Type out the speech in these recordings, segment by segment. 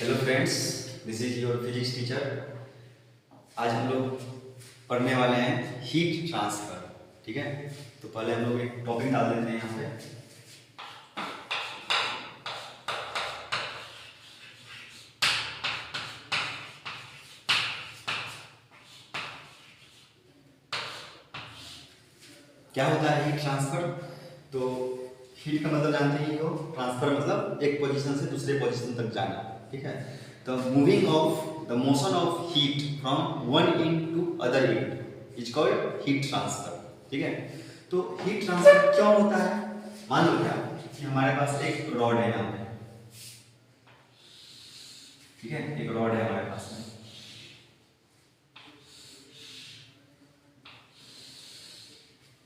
Hello friends, this is your physics teacher. आज हम लोग पढ़ने वाले हैं हीट ट्रांसफर। ठीक है, तो पहले हम लोग एक टॉपिक डाल देते हैं यहाँ पे। क्या होता है हीट ट्रांसफर? तो हीट का मतलब जानते ही हो, ट्रांसफर मतलब एक पोजीशन से दूसरे पोजीशन तक जाना। ठीक है, तो moving of the motion of heat from one end to other end is called heat transfer. ठीक है, तो हीट ट्रांसफर क्यों होता है? मान लो क्या कि हमारे पास एक रॉड है यहाँ पे। ठीक है, एक रॉड है हमारे पास में।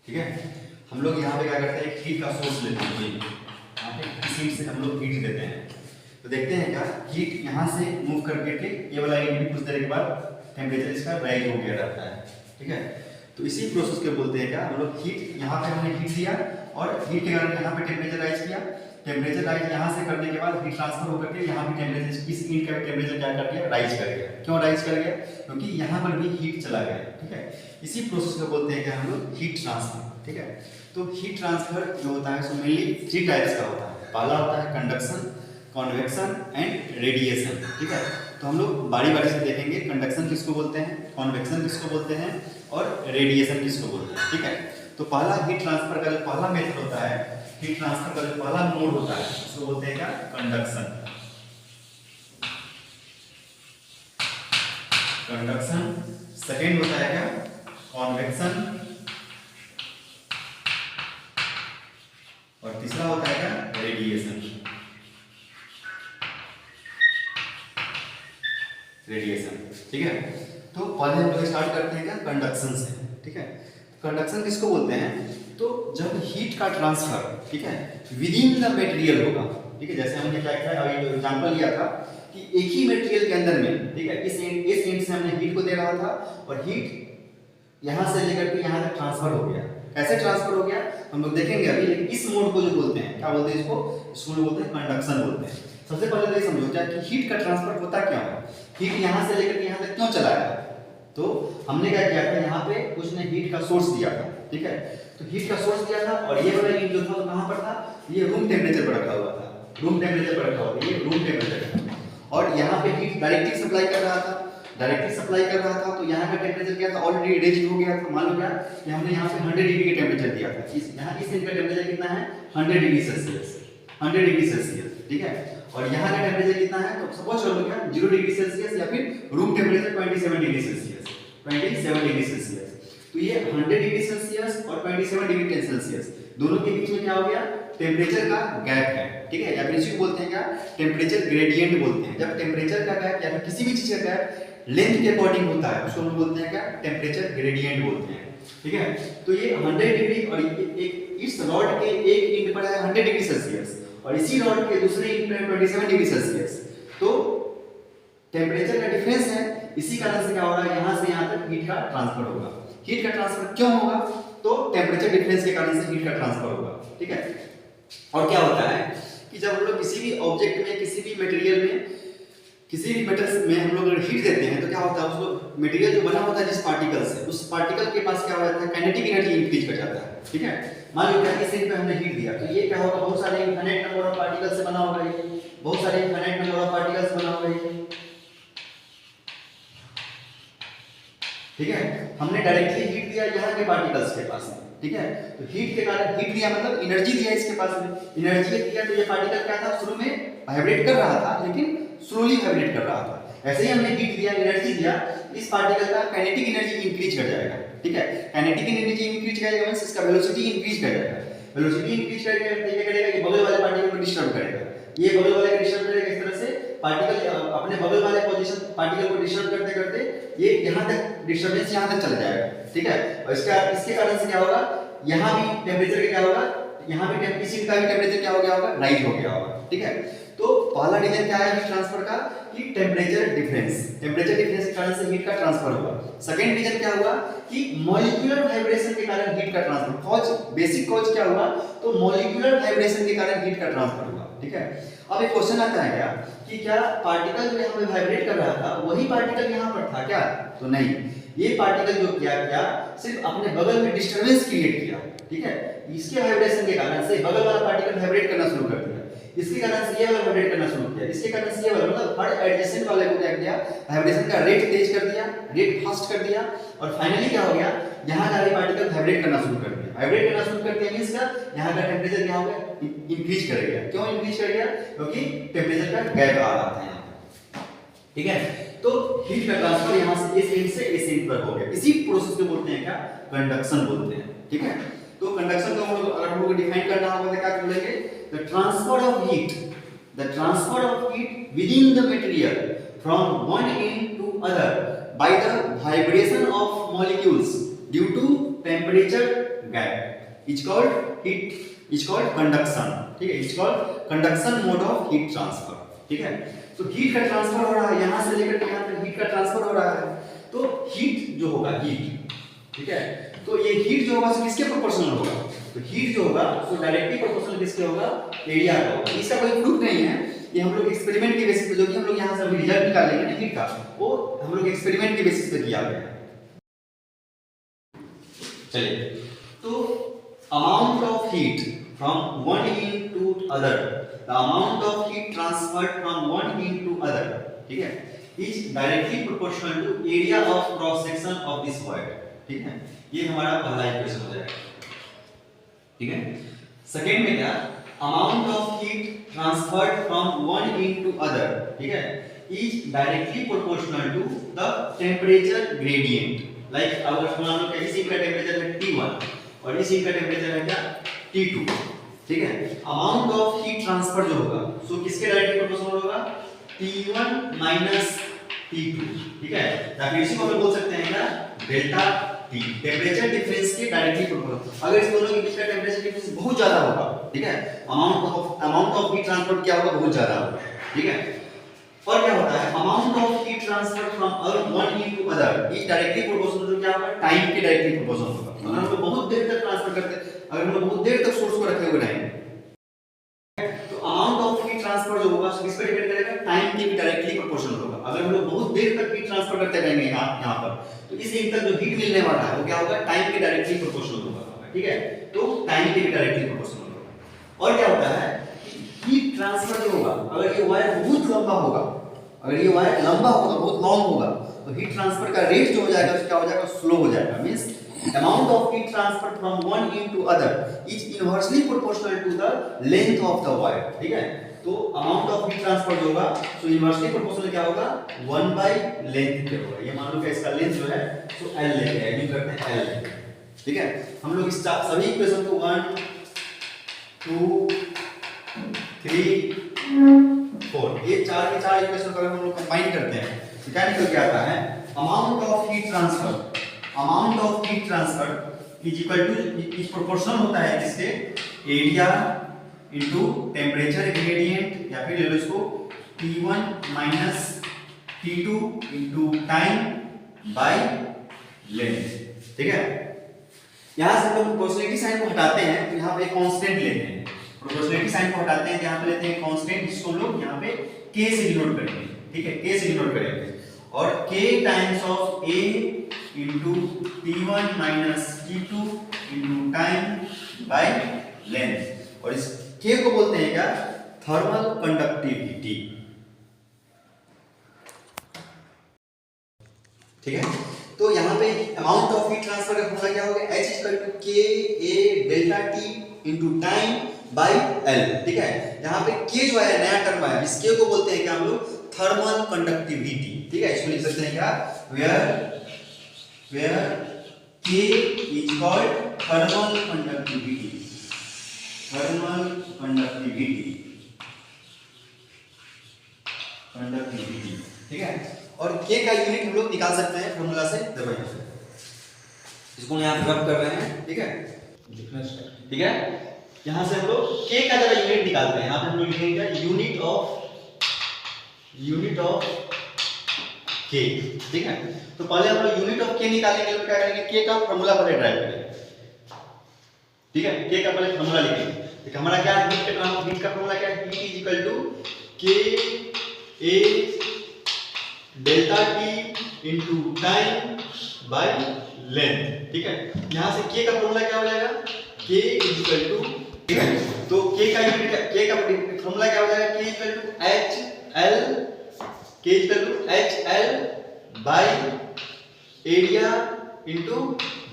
ठीक है, हम लोग यहाँ पे क्या करते हैं, हीट का सोर्स लेते हैं। यहाँ पे इस हीट से हम लोग हीट देते हैं। तो देखते हैं क्या, हीट यहाँ से मूव करके के ये वाला एंड कुछ देर के बाद टेम्परेचर इसका राइज हो गया रहता है। ठीक है, तो इसी प्रोसेस को बोलते हैं क्या, हम लोग हीट यहाँ पे हमने हीट दिया और हीट के कारण यहाँ पे टेम्परेचर राइज किया। टेम्परेचर राइज यहाँ से करने के बाद हीट ट्रांसफर होकर के यहाँ भी टेम्परेचर, इस हीट का टेम्परेचर क्या कर गया, राइज कर गया। क्यों राइज कर गया? क्योंकि यहाँ पर भी हीट चला गया। ठीक है, इसी प्रोसेस को बोलते हैं क्या हम लोग, हीट ट्रांसफर। ठीक है, तो हीट ट्रांसफर जो होता है सो मेनली 3 टाइप्स का होता है। पहला होता है कंडक्शन, कॉन्वेक्शन एंड रेडिएशन। ठीक है, तो हम लोग बारी बारी से देखेंगे कंडक्शन किसको बोलते हैं, कॉन्वेक्शन किसको बोलते हैं और रेडिएशन किसको बोलते हैं। ठीक है, तो पहला हीट ट्रांसफर का जो पहला मेथड होता है, हीट ट्रांसफर का जो पहला मोड होता है उसको बोलते हैं क्या, कंडक्शन। कंडक्शन। सेकेंड होता है क्या, कॉन्वेक्शन। और तीसरा होता है क्या, रेडिएशन। रेडिएशन। ठीक है, तो पहले हम लोग स्टार्ट करते हैं क्या, कंडक्शन से। ठीक है, कंडक्शन किसको बोलते हैं? तो जब हीट का ट्रांसफर, ठीक है, विद इन द मटेरियल होगा। ठीक है, जैसे हमने क्या किया, अभी एग्जांपल लिया था कि एक ही मटेरियल के अंदर में, ठीक है, इस एंड से हमने हीट को दे रहा था और हीट यहां से लेकर के यहां तक ट्रांसफर हो गया। कैसे ट्रांसफर हो गया हम लोग देखेंगे अभी, लेकिन इस मोड को जो बोलते हैं, क्या बोलते हैं इसको? इसको बोलते हैं कंडक्शन बोलते हैं। सबसे पहले तो ये समझो क्या कि हीट का ट्रांसफर होता क्या है, हीट यहां से लेकर के यहां तक क्यों चला गया? तो हमने क्या किया था, यहाँ पे उसने हीट का सोर्स दिया था। ठीक है, तो हीट का सोर्स दिया था और ये वाला हीट जो था वो कहां पर था, ये रूम टेम्परेचर पर रखा हुआ था। रूम टेम्परेचर पर रखा हुआ था, ये रूम टेम्परेचर था। और यहाँ पे हीट डायरेक्टली सप्लाई कर रहा था, डायरेक्टली सप्लाई कर रहा था। तो यहाँ का टेम्परेचर क्या था, ऑलरेडी रेज हो गया था। मान लो क्या कि हमने यहाँ पे 100 डिग्री का टेम्परेचर दिया था। यहाँ इस एंड का टेम्परेचर कितना है, 100 डिग्री सेल्सियस। 100 degree Celsius. ठीक है, और यहाँ का टेम्परेचर कितना है, तो सपोज कर लो क्या 0 डिग्री सेल्सियस या फिर room temperature 27 degree Celsius. 27 degree Celsius. तो ये 100 डिग्री सेल्सियस और 27 डिग्री सेल्सियस दोनों के बीच में क्या हो गया, टेम्परेचर का गैप है। ठीक है, या फिर इसी को बोलते हैं क्या, टेम्परेचर ग्रेडियंट बोलते हैं। जब टेम्परेचर का गैप या फिर किसी भी चीज का गैप लेंथ के अकॉर्डिंग होता है उसको हम बोलते हैं क्या, टेम्परेचर ग्रेडियंट बोलते हैं। ठीक है, तो ये 100 डिग्री और एक इस रॉड के एक एंड पर है 100 डिग्री सेल्सियस और इसी रॉड के दूसरे एंड पर 27 डिग्री सेल्सियस। तो टेम्परेचर का डिफरेंस है, इसी कारण से क्या हो रहा है, यहां से यहां तक हीट का ट्रांसफर होगा। हीट का ट्रांसफर क्यों होगा? तो टेम्परेचर डिफरेंस के कारण से हीट का ट्रांसफर होगा। ठीक है, और क्या होता है कि जब हम लोग किसी भी ऑब्जेक्ट में, किसी भी मटेरियल में, किसी भी मेटल में हम लोग हीट देते हैं तो क्या होता है, उसको मटेरियल जो बना होता है जिस पार्टिकल से, उस पार्टिकल के पास क्या हो जाता है, काइनेटिक एनर्जी इंक्रीज कर जाता है। ठीक है, मान लो क्या इस एंड पे हमने हीट दिया तो ये क्या होगा, बहुत सारे इनफिनिट नंबर ऑफ पार्टिकल्स से बना होगा। ये बहुत सारे इनफिनिट नंबर ऑफ पार्टिकल्स से बना होगा ये। ठीक है, हमने डायरेक्टली हीट दिया यहाँ के पार्टिकल्स के पास में। ठीक है, तो हीट के कारण, हीट दिया मतलब एनर्जी दिया इसके पास में, एनर्जी दिया तो ये पार्टिकल क्या था, शुरू में वाइब्रेट कर रहा था लेकिन स्लोली वाइब्रेट कर रहा था। ऐसे ही हमने हीट दिया, एनर्जी दिया, इस पार्टिकल का काइनेटिक एनर्जी इंक्रीज कर जाएगा। ठीक है, काइनेटिक एनर्जी इंक्रीज करेगा मींस इसका वेलोसिटी इंक्रीज कर जाएगा। वेलोसिटी इंक्रीज करेगा तो ये करेगा कि बगल वाले पार्टिकल को डिस्टर्ब करेगा। ये बगल वाले को डिस्टर्ब करेगा, इस तरह से पार्टिकल अपने बगल वाले पोजीशन पार्टिकल को डिस्टर्ब करते करते ये यहां तक डिस्टरबेंस यहां तक चला जाएगा। ठीक है, और इसके कारण से क्या होगा, यहां भी टेम्परेचर क्या होगा, यहां भी इसी का भी टेम्परेचर क्या हो गया होगा, राइज हो गया होगा। ठीक है, तो पहला रीजन क्या है हीट ट्रांसफर का कि टेम्परेचर डिफरेंस के कारण से हीट का ट्रांसफर हुआ। सेकंड रीजन क्या हुआ कि मॉलिक्यूलर वाइब्रेशन के कारण हीट का ट्रांसफर। बेसिक कॉज क्या हुआ तो मॉलिक्यूलर वाइब्रेशन के कारण हीट का ट्रांसफर हुआ। ठीक है, अब एक क्वेश्चन आता है क्या कि क्या पार्टिकल जो यहाँ पे वाइब्रेट कर रहा था वही पार्टिकल यहाँ पर था क्या, तो नहीं, ये पार्टिकल जो क्या सिर्फ अपने बगल में डिस्टरबेंस क्रिएट किया। ठीक है, इसके वाइब्रेशन के कारण से बगल वाला पार्टिकल वाइब्रेट करना शुरू कर दिया, इसके कारण से ये वाला वाइब्रेट करना शुरू किया, इसके कारण से ये वाला, मतलब हर एडजेसेंट वाले को क्या किया, वाइब्रेशन का रेट तेज कर दिया, रेट फास्ट कर दिया, और फाइनली क्या हो गया, यहाँ का पार्टिकल वाइब्रेट करना शुरू कर दिया। वाइब्रेट करना शुरू कर दिया मींस क्या, यहाँ का टेंपरेचर क्या हो गया, इंक्रीज कर गया। क्यों इंक्रीज कर गया, क्योंकि टेंपरेचर का गैप आ रहा था यहाँ पे। ठीक है, तो हीट का ट्रांसफर यहाँ से इस एंड से इस एंड पर हो गया। इसी प्रोसेस को बोलते हैं क्या, कंडक्शन बोलते हैं। ठीक है, तो कंडक्शन को अगर हम लोग को डिफाइन करना होगा तो क्या बोलेंगे, the transfer of heat within the material from one end to other by the vibration of molecules due to temperature gap is called conduction. ठीक है, is called conduction mode of heat transfer. ठीक है, तो heat का transfer हो रहा है, यहां से लेकर यहां तक हीट का ट्रांसफर हो रहा है। तो हीट जो होगा, ठीक है, तो ये हीट जो होगा किसके प्रोपोर्शनल होगा, तो हीट जो होगा वो डायरेक्टली प्रोपोर्शनल किसके होगा, एरिया का होगा। इसका कोई प्रूफ नहीं है, ये हम लोग एक्सपेरिमेंट के बेसिस पे, जो कि हम लोग यहां से रिजल्ट निकालेंगे ना हीट का, वो हम लोग एक्सपेरिमेंट के बेसिस पे किया गया है। चलिए, तो amount of heat from one end to other, the amount of heat transferred from one end to other, ठीक है, is directly proportional to area of cross section of this void। ठीक है, ये हमारा पहला इक्वेशन हो जाएगा। ठीक है, सेकंड में क्या, amount of heat transferred from one end to other, ठीक है, is directly proportional to the temperature gradient। Like अगर मान लो कि इस का टेंपरेचर है T1 और इस का टेंपरेचर है क्या T2। ठीक है, अमाउंट ऑफ हीट ट्रांसफर जो होगा सो किसके डायरेक्टली प्रोपोर्शनल होगा, T1 माइनस T2। ठीक है, या फिर इसी को हम बोल सकते हैं क्या, डेल्टा T, टेंपरेचर डिफरेंस के डायरेक्टली प्रोपोर्शनल। अगर इस दोनों के बीच का टेंपरेचर डिफरेंस बहुत ज्यादा होगा, ठीक है, अमाउंट ऑफ हीट ट्रांसफर क्या होगा, बहुत ज्यादा होगा। ठीक है, और क्या होता है, amount of heat transfer from one end to other is directly proportional to क्या होगा, टाइम के डायरेक्टली प्रोपोर्शनल होगा। अगर हम लोग बहुत देर तक ट्रांसफर करते हैं, अगर हम लोग बहुत देर तक सोर्स को रखे हुए रहेंगे, तो अमाउंट ऑफ हीट ट्रांसफर जो होगा किस पे डिपेंड करेगा, टाइम के भी डायरेक्टली प्रोपोर्शनल होगा। अगर हम लोग बहुत देर तक हीट ट्रांसफर करते रहेंगे यहाँ पर, तो इस एंड तक जो हीट मिलने वाला है वो क्या होगा, टाइम के डायरेक्टली प्रोपोर्शनल होगा। ठीक है, तो टाइम के भी डायरेक्टली प्रोपोर्शनल होगा। और क्या होता है, हीट ट्रांसफर जो होगा, अगर ये वायर बहुत लंबा होगा, अगर ये वायर लंबा होगा, बहुत लॉन्ग होगा, तो हीट ट्रांसफर का रेट जो हो जाएगा उसका क्या हो जाएगा, स्लो हो जाएगा। Means amount of heat transferred from one end to other is inversely proportional to the length of the wire। ठीक है, तो अमाउंट ऑफ हीट ट्रांसफर जो होगा सो इनवर्सली प्रोपोर्शनल क्या होगा, 1 बाय लेंथ के होगा। ये मान लो कि इसका लेंथ जो है सो l लेंथ है, यूज करते हैं l लेंथ। ठीक है, हम लोग इस सभी इक्वेशन को 1 2 3 4 ये चार के चार इक्वेशन को हम लोग कंबाइन करते हैं तो क्या निकल के आता है, amount of heat transfer is equal to, is proportional होता है किसके, एरिया इनटू टेंपरेचर ग्रेडियंट, या फिर ले लो इसको T1 minus T2 into time by length. ठीक है, यहां से हम लोग प्रोपोर्शनलिटी साइन को हटाते हैं तो यहां पे कांस्टेंट लेते हैं। प्रोपोर्शनलिटी साइन को हटाते हैं तो यहां पे लेते हैं कांस्टेंट, जिसको हम लोग यहां पे k से डिनोट करेंगे। ठीक है, k से डिनोट करेंगे, और k times of a into T1 minus T2 into time by length, और इस k को बोलते हैं क्या, थर्मल कंडक्टिविटी। ठीक है, तो यहाँ पे अमाउंट ऑफ हीट ट्रांसफर का फॉर्मूला क्या होगा, H equal to K A delta T into time by L। ठीक है, यहाँ पे K जो है नया टर्म है, इस K को बोलते हैं क्या हम लोग, थर्मल कंडक्टिविटी। ठीक है, इसको लिख सकते हैं क्या, where K is called thermal conductivity, ठीक है, और K का यूनिट हम लोग निकाल सकते हैं फॉर्मूला से, देखो इसको यहाँ पे रब कर रहे हैं। ठीक है, ठीक है, यहाँ से हम लोग K का जरा यूनिट निकालते हैं। यहाँ पे हम लोग लिखेंगे यूनिट ऑफ यूनिट ऑफ के, ठीक है। तो पहले हम लोग यूनिट ऑफ के निकालने के लिए क्या करेंगे, के का फॉर्मूला पहले ड्राइव करेंगे, ठीक है। के का पहले फॉर्मूला लिखेंगे। देखिए हमारा क्या है, हीट का फॉर्मूला क्या है, heat is equal to K A delta T into time by length, ठीक है। यहां से के का फॉर्मूला क्या हो जाएगा, के इज इक्वल टू, ठीक है। तो के का यूनिट, के का फॉर्मूला क्या हो जाएगा, K is equal to H L, K is equal to H L by area into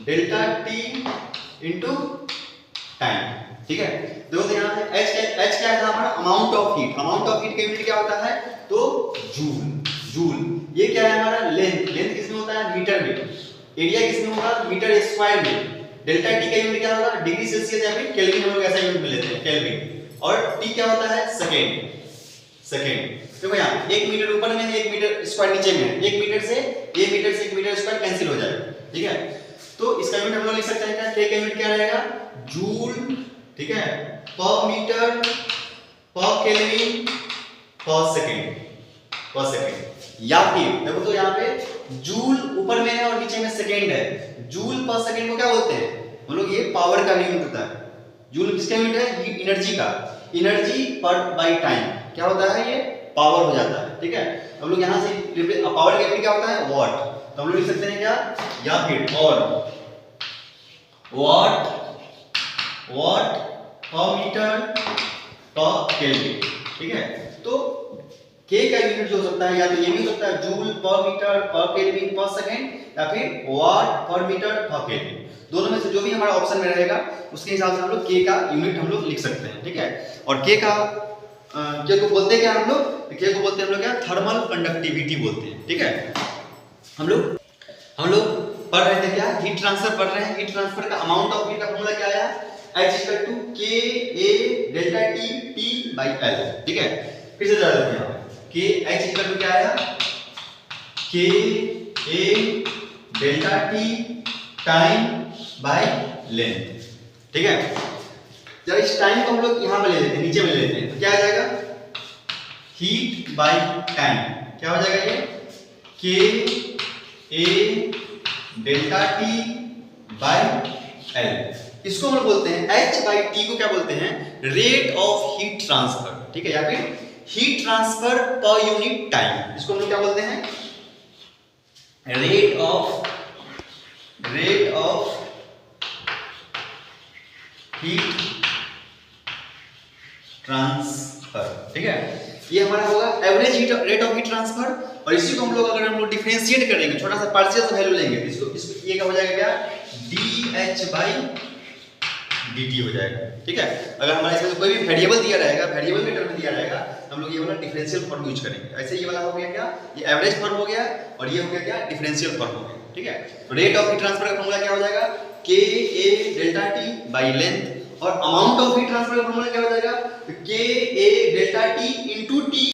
delta T into time, ठीक है। देखो यहाँ पे एच क्या है हमारा, amount of heat, amount of heat का यूनिट क्या होता है, तो जूल, जूल। ये क्या है हमारा, लेंथ, लेंथ किसमें होता है, मीटर में। एरिया किसमें होगा, मीटर स्क्वायर में। डेल्टा टी का यूनिट क्या होगा, डिग्री सेल्सियस या फिर केल्विन, हम लोग ऐसा यूनिट में लेते हैं केल्विन। और टी क्या होता है, सेकेंड, सेकेंड। देखो यहाँ 1 मीटर ऊपर में है, 1 मीटर स्क्वायर नीचे में है, 1 मीटर से 1 मीटर स्क्वायर कैंसिल हो जाएगा, ठीक है। तो इसका यूनिट हम लोग लिख सकते हैं क्या, के का यूनिट क्या रहेगा, जूल, ठीक है, पर मीटर पर केल्विन पर सेकेंड, पर सेकेंड। या फिर देखो तो यहाँ पे जूल ऊपर में है और नीचे में सेकेंड है, जूल पर सेकेंड को क्या बोलते हैं हम लोग, ये पावर का यूनिट होता है। जूल किसका यूनिट है, एनर्जी का, एनर्जी पर बाय टाइम क्या होता है, ये पावर हो जाता है, ठीक है। हम लोग यहाँ से पावर का यूनिट क्या होता है, वॉट। तो हम लोग लिख सकते हैं क्या, या फिर और वॉट, वॉट पर मीटर पर केल्विन, ठीक है। तो के का यूनिट जो हो सकता है, या तो ये भी हो सकता है जूल पर मीटर पर केल्विन पर सेकंड, या फिर वाट पर मीटर पर केल्विन। दोनों में से जो भी हमारा ऑप्शन में रहेगा उसके हिसाब से हम लोग के का यूनिट हम लोग लिख सकते हैं, ठीक है। और के का के को बोलते हैं क्या हम लोग, के को बोलते हैं हम लोग क्या, थर्मल कंडक्टिविटी बोलते हैं, ठीक है। हम लोग पढ़ रहे थे क्या, हीट ट्रांसफर पढ़ रहे हैं। हीट ट्रांसफर का अमाउंट ऑफ हीट का फॉर्मूला क्या आया, H equal to K A delta T T by L, ठीक है। फिर से जरा देखो यहाँ के H इक्वल टू क्या आया, K A delta T time by length, ठीक है। जब इस टाइम को हम लोग यहाँ पे ले लेते हैं, नीचे में ले लेते हैं, तो क्या आ जाएगा, हीट बाय टाइम, क्या हो जाएगा ये, के A delta T by L. इसको हम लोग बोलते हैं H बाई T को क्या बोलते हैं, रेट ऑफ हीट ट्रांसफर, ठीक है, या फिर heat transfer per unit time. इसको हम लोग क्या बोलते हैं, रेट ऑफ हीट ट्रांसफर, ठीक है। ये हमारा होगा average heat rate of heat transfer. और इसी को हम लोग अगर हम लोग डिफरेंशिएट करेंगे, छोटा सा पार्शियल सा वैल्यू लेंगे, इसको ये क्या हो जाएगा, क्या dH बाई dt हो जाएगा, ठीक है। अगर हमारे इसमें कोई भी वेरिएबल दिया रहेगा, वेरिएबल के टर्म में दिया रहेगा, तो हम लोग ये वाला डिफरेंशियल फॉर्म यूज करेंगे। ऐसे ये वाला हो गया क्या, ये एवरेज फॉर्म हो गया, और ये हो गया क्या, डिफरेंशियल फॉर्म हो गया, ठीक है। तो रेट ऑफ हीट ट्रांसफर का फॉर्मूला क्या हो जाएगा, के A delta T by length. और अमाउंट ऑफ हीट ट्रांसफर का फॉर्मूला क्या हो जाएगा, के ए डेल्टा टी